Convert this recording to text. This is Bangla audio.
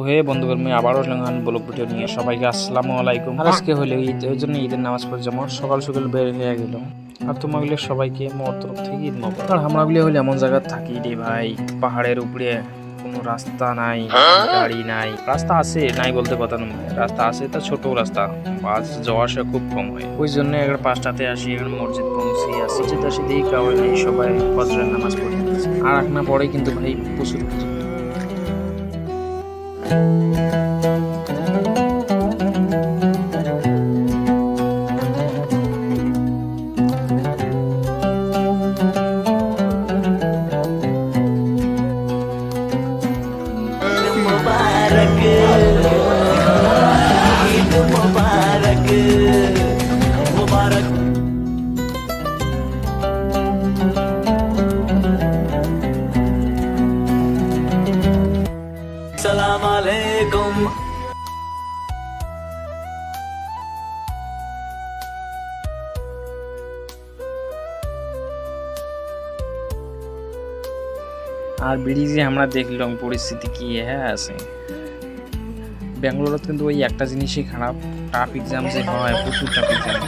হে বন্ধুগণ, আমি আবারও ব্লগ ভিডিও নিয়ে সবাইকে আসসালামু আলাইকুম। আর আজকে হলো ঈদ, ওই জন্য ঈদের নামাজ পড়ে যেমন সকাল সকাল বের হয়ে গেল। আর তোমাগুলো সবাইকে মোর তরফ থেকে ঈদ মোবারক। আর আমরাগুলি হলে এমন জায়গা থাকি রে ভাই, পাহাড়ের উপরে কোনো রাস্তা নাই, গাড়ি নাই। রাস্তা আছে নাই বলতে কথা নয়, রাস্তা আছে, তা ছোট রাস্তা, বাস যাওয়া আসা খুব কম হয়। ওই জন্য এবার 5টাতে আসি, এবার মসজিদ পৌঁছি আসি, মসজিদ আসি দেখি কাউরে নেই, সবাই ফজরের নামাজ পড়ে নিয়েছে। আর এক না পরে কিন্তু ভাই প্রচুর मुबारक ईद मुबारक मुबारक। सलाम अलैकुम। আর ব্রিজে আমরা দেখলাম পরিস্থিতি কি আছে। ব্যাঙ্গালোরে কিন্তু ওই একটা জিনিসই খারাপ, ট্রাফিক জ্যাম যে হয়, প্রচুর ট্রাফিক জ্যাম।